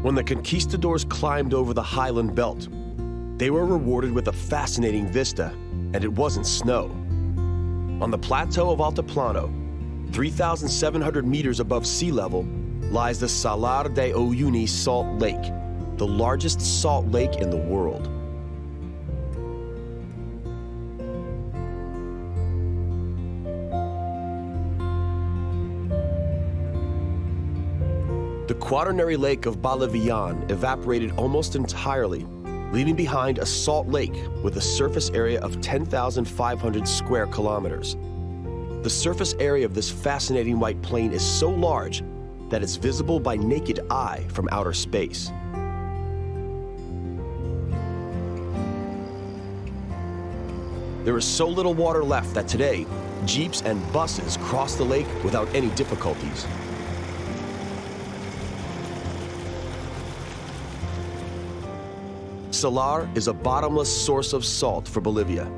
When the conquistadors climbed over the highland belt, they were rewarded with a fascinating vista, and it wasn't snow. On the plateau of Altiplano, 3,700 meters above sea level, lies the Salar de Uyuni Salt Lake, the largest salt lake in the world. The quaternary lake of Bolivian evaporated almost entirely, leaving behind a salt lake with a surface area of 10,500 square kilometers. The surface area of this fascinating white plain is so large that it's visible by naked eye from outer space. There is so little water left that today, jeeps and buses cross the lake without any difficulties. Salar is a bottomless source of salt for Bolivia.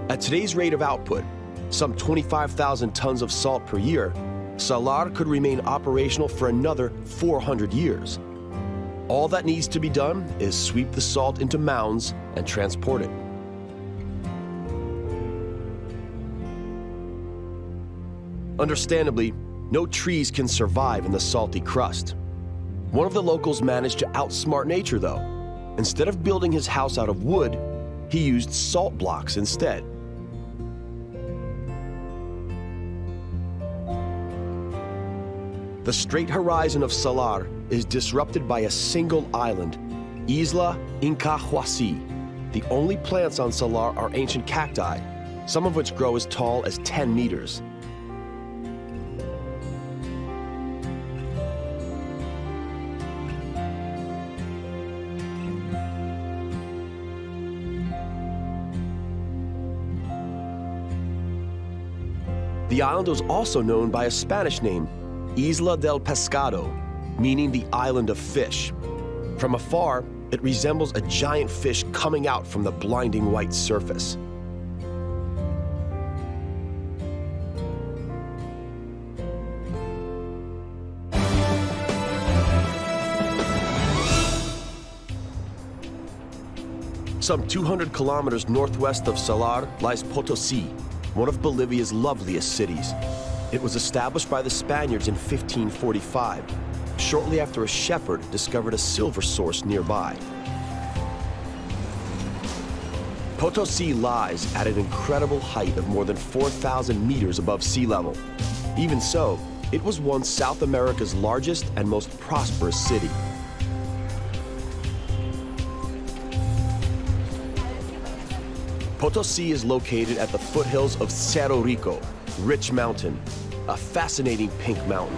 At today's rate of output, some 25,000 tons of salt per year, Salar could remain operational for another 400 years. All that needs to be done is sweep the salt into mounds and transport it. Understandably, no trees can survive in the salty crust. One of the locals managed to outsmart nature, though. Instead of building his house out of wood, he used salt blocks instead. The straight horizon of Salar is disrupted by a single island, Isla Incahuasi. The only plants on Salar are ancient cacti, some of which grow as tall as 10 meters. The island was also known by a Spanish name, Isla del Pescado, meaning the island of fish. From afar, it resembles a giant fish coming out from the blinding white surface. Some 200 kilometers northwest of Salar lies Potosí, one of Bolivia's loveliest cities. It was established by the Spaniards in 1545, shortly after a shepherd discovered a silver source nearby. Potosí lies at an incredible height of more than 4,000 meters above sea level. Even so, it was once South America's largest and most prosperous city. Potosí is located at the foothills of Cerro Rico, Rich Mountain, a fascinating pink mountain.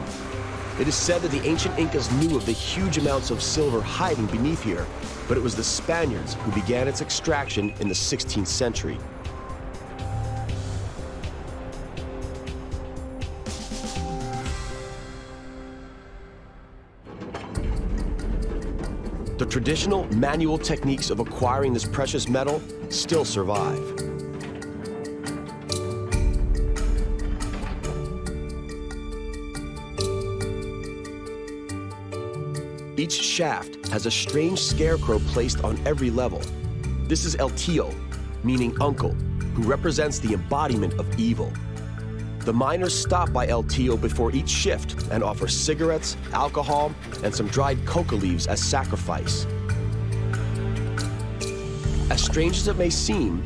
It is said that the ancient Incas knew of the huge amounts of silver hiding beneath here, but it was the Spaniards who began its extraction in the 16th century. The traditional manual techniques of acquiring this precious metal still survive. Each shaft has a strange scarecrow placed on every level. This is El Tío, meaning uncle, who represents the embodiment of evil. The miners stop by El Tío before each shift and offer cigarettes, alcohol, and some dried coca leaves as sacrifice. As strange as it may seem,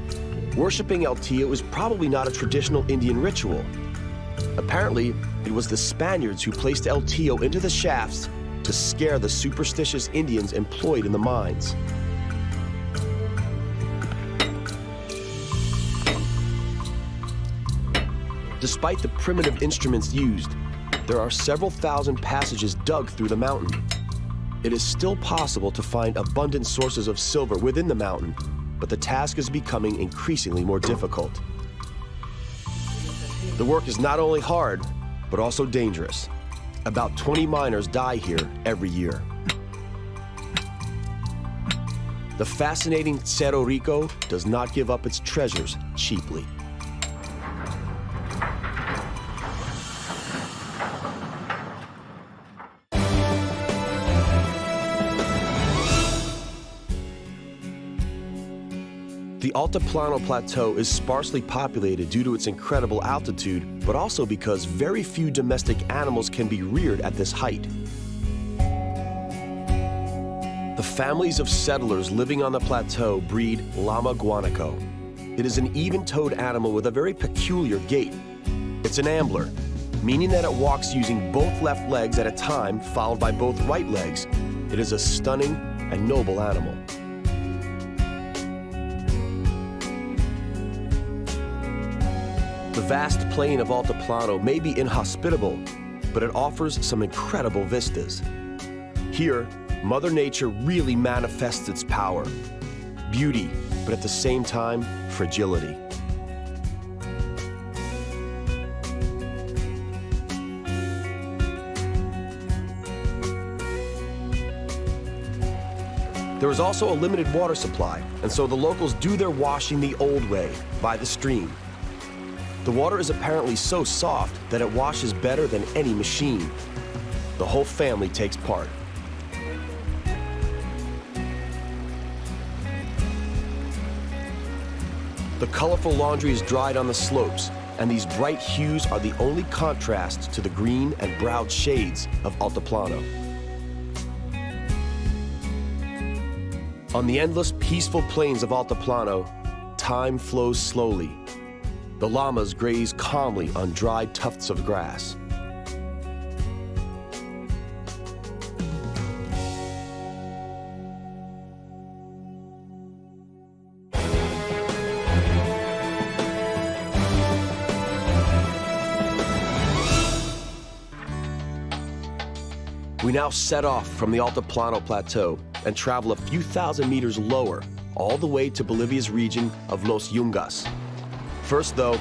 worshiping El Tío is probably not a traditional Indian ritual. Apparently, it was the Spaniards who placed El Tío into the shafts to scare the superstitious Indians employed in the mines. Despite the primitive instruments used, there are several thousand passages dug through the mountain. It is still possible to find abundant sources of silver within the mountain, but the task is becoming increasingly more difficult. The work is not only hard, but also dangerous. About 20 miners die here every year. The fascinating Cerro Rico does not give up its treasures cheaply. The Altiplano Plateau is sparsely populated due to its incredible altitude, but also because very few domestic animals can be reared at this height. The families of settlers living on the plateau breed llama guanaco. It is an even-toed animal with a very peculiar gait. It's an ambler, meaning that it walks using both left legs at a time, followed by both right legs. It is a stunning and noble animal. The vast plain of Altiplano may be inhospitable, but it offers some incredible vistas. Here, Mother Nature really manifests its power. Beauty, but at the same time, fragility. There is also a limited water supply, and so the locals do their washing the old way, by the stream. The water is apparently so soft that it washes better than any machine. The whole family takes part. The colorful laundry is dried on the slopes, and these bright hues are the only contrast to the green and brown shades of Altiplano. On the endless, peaceful plains of Altiplano, time flows slowly. The llamas graze calmly on dry tufts of grass. We now set off from the Altiplano Plateau and travel a few thousand meters lower, all the way to Bolivia's region of Los Yungas. First, though,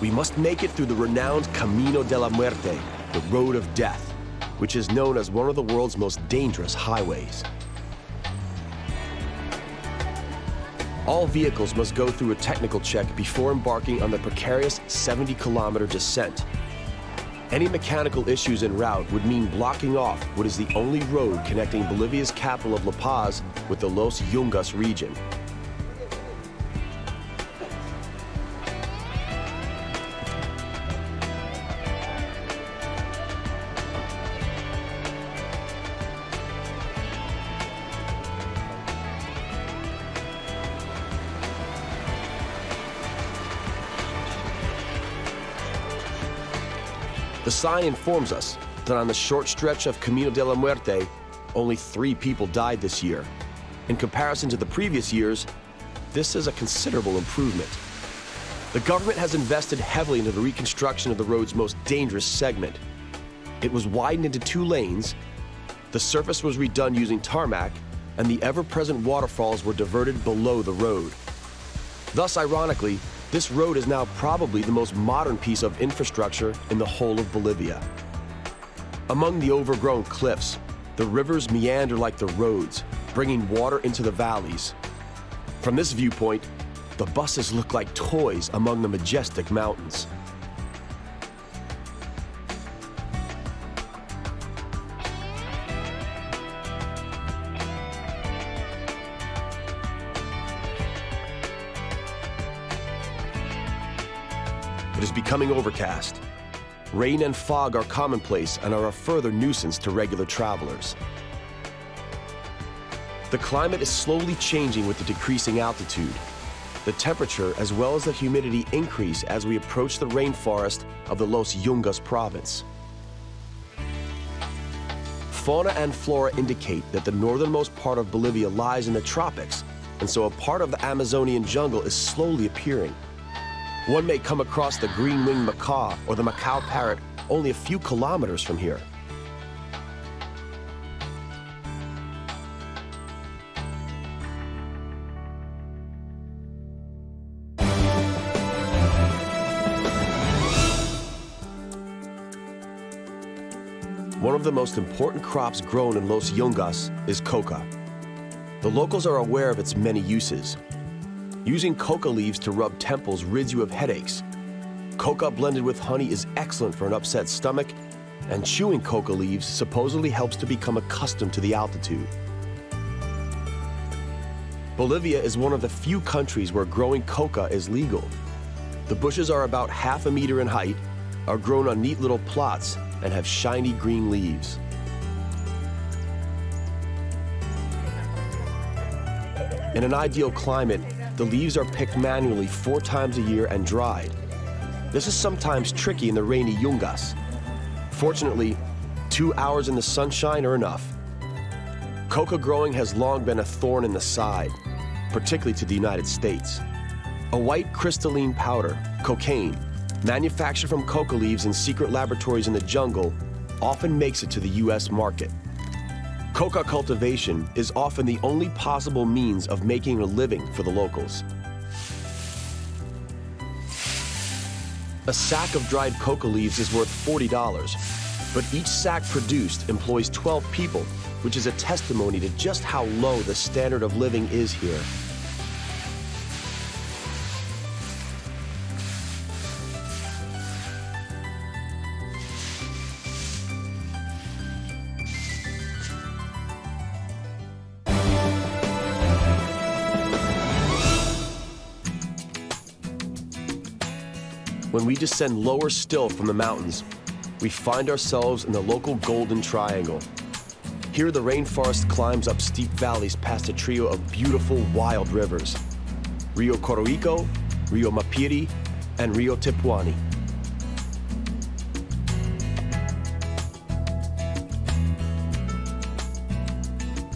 we must make it through the renowned Camino de la Muerte, the Road of Death, which is known as one of the world's most dangerous highways. All vehicles must go through a technical check before embarking on the precarious 70-kilometer descent. Any mechanical issues en route would mean blocking off what is the only road connecting Bolivia's capital of La Paz with the Los Yungas region. The sign informs us that on the short stretch of Camino de la Muerte, only 3 people died this year. In comparison to the previous years, this is a considerable improvement. The government has invested heavily into the reconstruction of the road's most dangerous segment. It was widened into 2 lanes, the surface was redone using tarmac, and the ever-present waterfalls were diverted below the road. Thus, ironically, this road is now probably the most modern piece of infrastructure in the whole of Bolivia. Among the overgrown cliffs, the rivers meander like the roads, bringing water into the valleys. From this viewpoint, the buses look like toys among the majestic mountains. It is becoming overcast. Rain and fog are commonplace and are a further nuisance to regular travelers. The climate is slowly changing with the decreasing altitude. The temperature as well as the humidity increase as we approach the rainforest of the Los Yungas province. Fauna and flora indicate that the northernmost part of Bolivia lies in the tropics, and so a part of the Amazonian jungle is slowly appearing. One may come across the green-winged macaw or the Macau parrot only a few kilometers from here. One of the most important crops grown in Los Yungas is coca. The locals are aware of its many uses. Using coca leaves to rub temples rids you of headaches. Coca blended with honey is excellent for an upset stomach, and chewing coca leaves supposedly helps to become accustomed to the altitude. Bolivia is one of the few countries where growing coca is legal. The bushes are about ½ a meter in height, are grown on neat little plots, and have shiny green leaves. In an ideal climate, the leaves are picked manually 4 times a year and dried. This is sometimes tricky in the rainy Yungas. Fortunately, 2 hours in the sunshine are enough. Coca growing has long been a thorn in the side, particularly to the United States. A white crystalline powder, cocaine, manufactured from coca leaves in secret laboratories in the jungle, often makes it to the US market. Coca cultivation is often the only possible means of making a living for the locals. A sack of dried coca leaves is worth $40, but each sack produced employs 12 people, which is a testimony to just how low the standard of living is here. When we descend lower still from the mountains, we find ourselves in the local Golden Triangle. Here, the rainforest climbs up steep valleys past a trio of beautiful wild rivers: Rio Coroico, Rio Mapiri, and Rio Tipuani.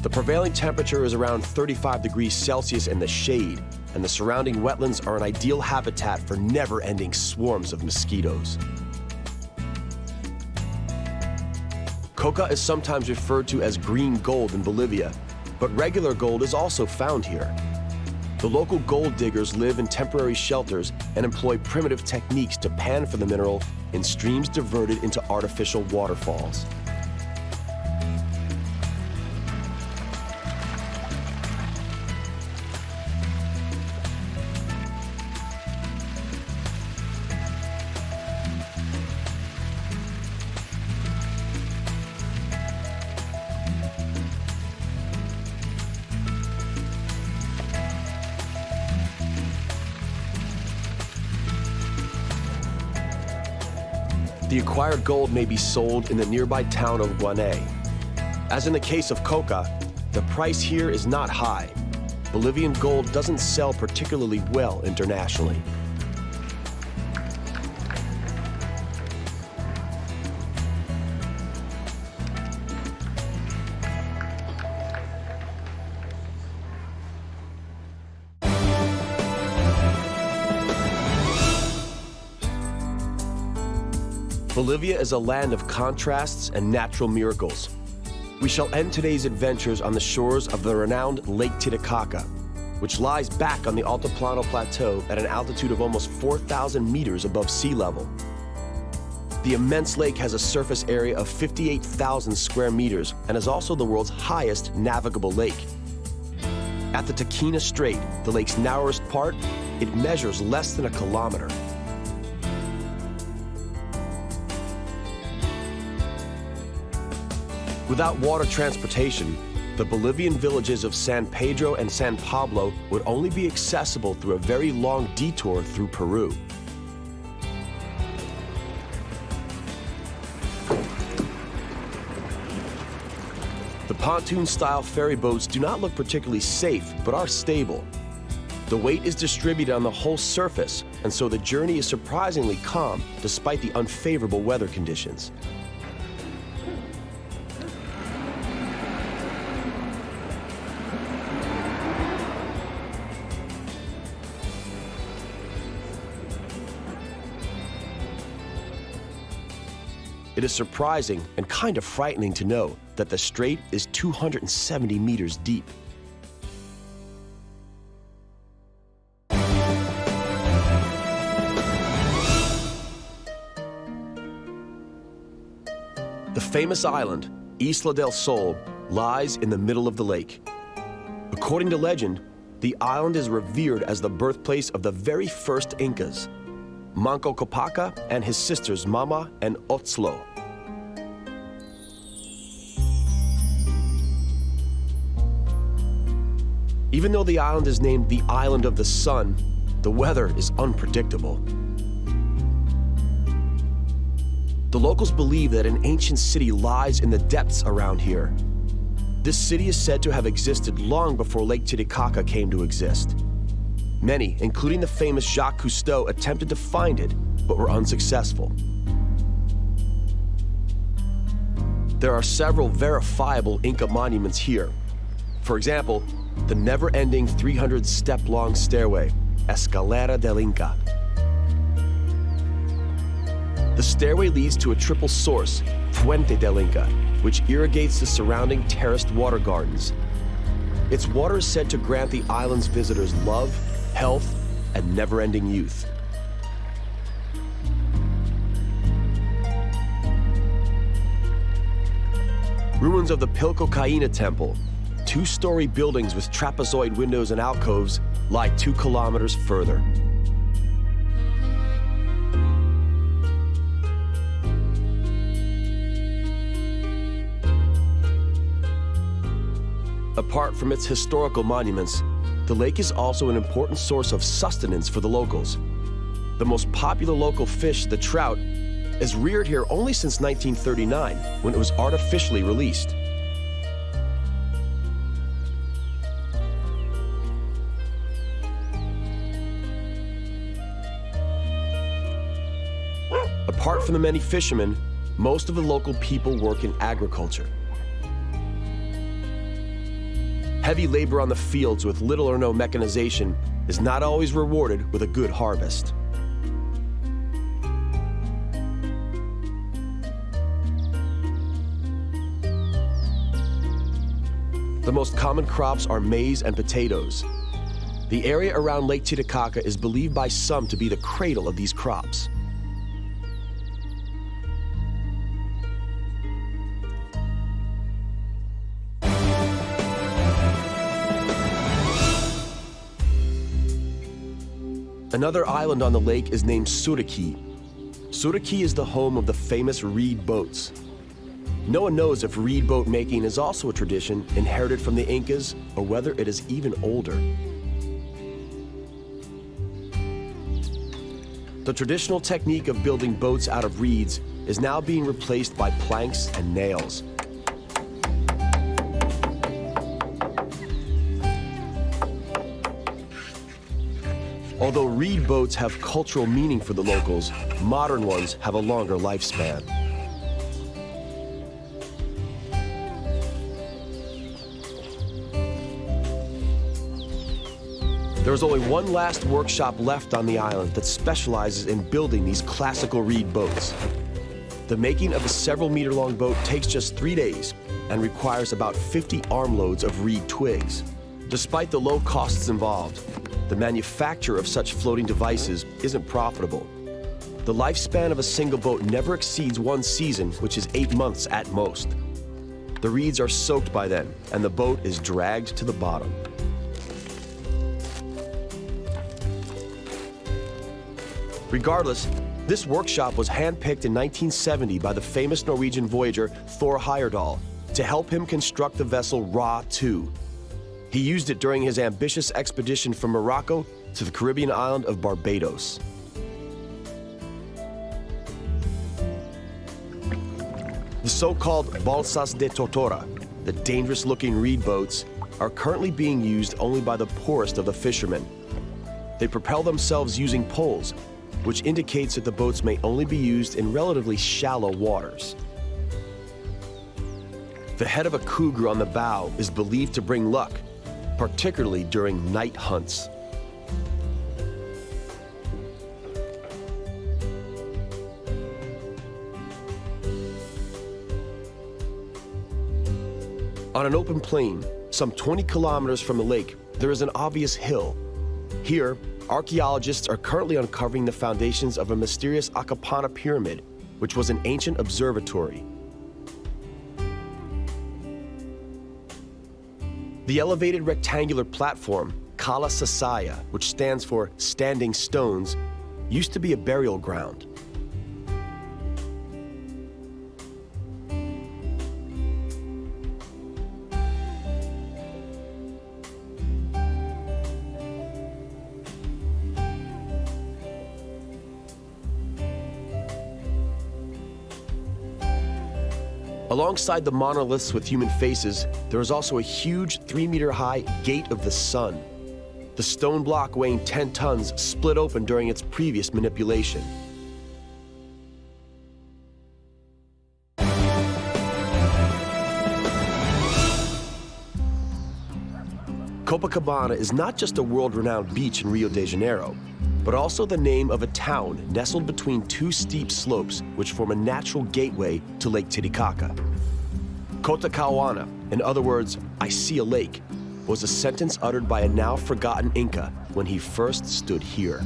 The prevailing temperature is around 35 degrees Celsius in the shade, and the surrounding wetlands are an ideal habitat for never-ending swarms of mosquitoes. Coca is sometimes referred to as green gold in Bolivia, but regular gold is also found here. The local gold diggers live in temporary shelters and employ primitive techniques to pan for the mineral in streams diverted into artificial waterfalls. The acquired gold may be sold in the nearby town of Guané. As in the case of coca, the price here is not high. Bolivian gold doesn't sell particularly well internationally. Bolivia is a land of contrasts and natural miracles. We shall end today's adventures on the shores of the renowned Lake Titicaca, which lies back on the Altiplano Plateau at an altitude of almost 4,000 meters above sea level. The immense lake has a surface area of 58,000 square meters and is also the world's highest navigable lake. At the Taquina Strait, the lake's narrowest part, it measures less than a kilometer. Without water transportation, the Bolivian villages of San Pedro and San Pablo would only be accessible through a very long detour through Peru. The pontoon-style ferry boats do not look particularly safe, but are stable. The weight is distributed on the whole surface, and so the journey is surprisingly calm despite the unfavorable weather conditions. It is surprising and kind of frightening to know that the strait is 270 meters deep. The famous island, Isla del Sol, lies in the middle of the lake. According to legend, the island is revered as the birthplace of the very first Incas, Manco Capaca and his sisters Mama and Otzlo. Even though the island is named the Island of the Sun, the weather is unpredictable. The locals believe that an ancient city lies in the depths around here. This city is said to have existed long before Lake Titicaca came to exist. Many, including the famous Jacques Cousteau, attempted to find it, but were unsuccessful. There are several verifiable Inca monuments here. For example, the never-ending 300-step-long stairway, Escalera del Inca. The stairway leads to a triple source, Fuente del Inca, which irrigates the surrounding terraced water gardens. Its water is said to grant the island's visitors love, health, and never-ending youth. Ruins of the Pilcocaína Temple, two-story buildings with trapezoid windows and alcoves, lie 2 kilometers further. Apart from its historical monuments, the lake is also an important source of sustenance for the locals. The most popular local fish, the trout, is reared here only since 1939, when it was artificially released. Apart from the many fishermen, most of the local people work in agriculture. Heavy labor on the fields with little or no mechanization is not always rewarded with a good harvest. The most common crops are maize and potatoes. The area around Lake Titicaca is believed by some to be the cradle of these crops. Another island on the lake is named Suriki. Suriki is the home of the famous reed boats. No one knows if reed boat making is also a tradition inherited from the Incas or whether it is even older. The traditional technique of building boats out of reeds is now being replaced by planks and nails. Although reed boats have cultural meaning for the locals, modern ones have a longer lifespan. There is only one last workshop left on the island that specializes in building these classical reed boats. The making of a several-meter-long boat takes just 3 days and requires about 50 armloads of reed twigs. Despite the low costs involved, the manufacture of such floating devices isn't profitable. The lifespan of a single boat never exceeds 1 season, which is 8 months at most. The reeds are soaked by then, and the boat is dragged to the bottom. Regardless, this workshop was handpicked in 1970 by the famous Norwegian voyager Thor Heyerdahl to help him construct the vessel Ra II. He used it during his ambitious expedition from Morocco to the Caribbean island of Barbados. The so-called balsas de tortora, the dangerous-looking reed boats, are currently being used only by the poorest of the fishermen. They propel themselves using poles, which indicates that the boats may only be used in relatively shallow waters. The head of a cougar on the bow is believed to bring luck, particularly during night hunts. On an open plain, some 20 kilometers from the lake, there is an obvious hill. Here, archaeologists are currently uncovering the foundations of a mysterious Akapana pyramid, which was an ancient observatory. The elevated rectangular platform, Kala Sasaya, which stands for Standing Stones, used to be a burial ground. Alongside the monoliths with human faces, there is also a huge 3-meter-high Gate of the Sun. The stone block weighing 10 tons split open during its previous manipulation. Copacabana is not just a world-renowned beach in Rio de Janeiro, but also the name of a town nestled between two steep slopes which form a natural gateway to Lake Titicaca. Cotacauana, in other words, I see a lake, was a sentence uttered by a now forgotten Inca when he first stood here.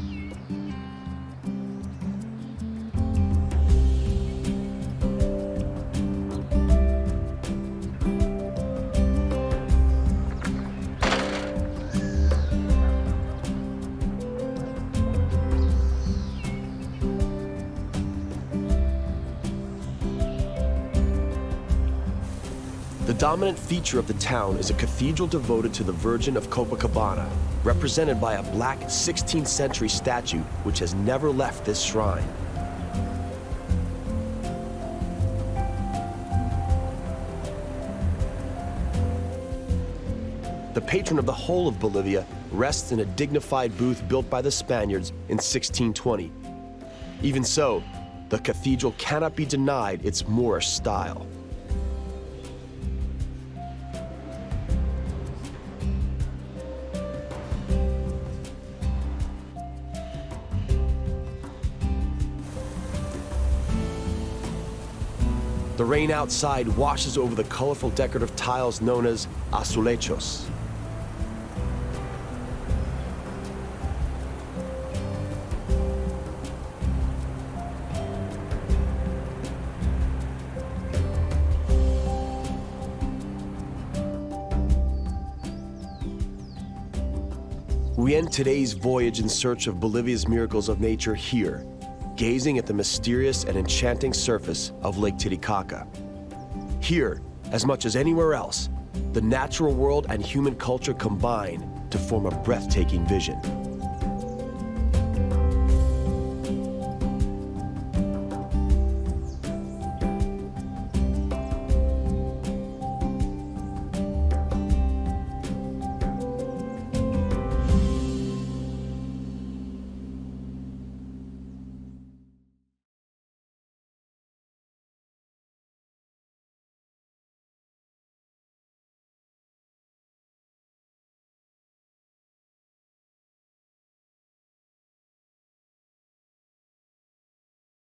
The dominant feature of the town is a cathedral devoted to the Virgin of Copacabana, represented by a black 16th century statue which has never left this shrine. The patron of the whole of Bolivia rests in a dignified booth built by the Spaniards in 1620. Even so, the cathedral cannot be denied its Moorish style. The rain outside washes over the colorful decorative tiles known as azulejos. We end today's voyage in search of Bolivia's miracles of nature here, gazing at the mysterious and enchanting surface of Lake Titicaca. Here, as much as anywhere else, the natural world and human culture combine to form a breathtaking vision.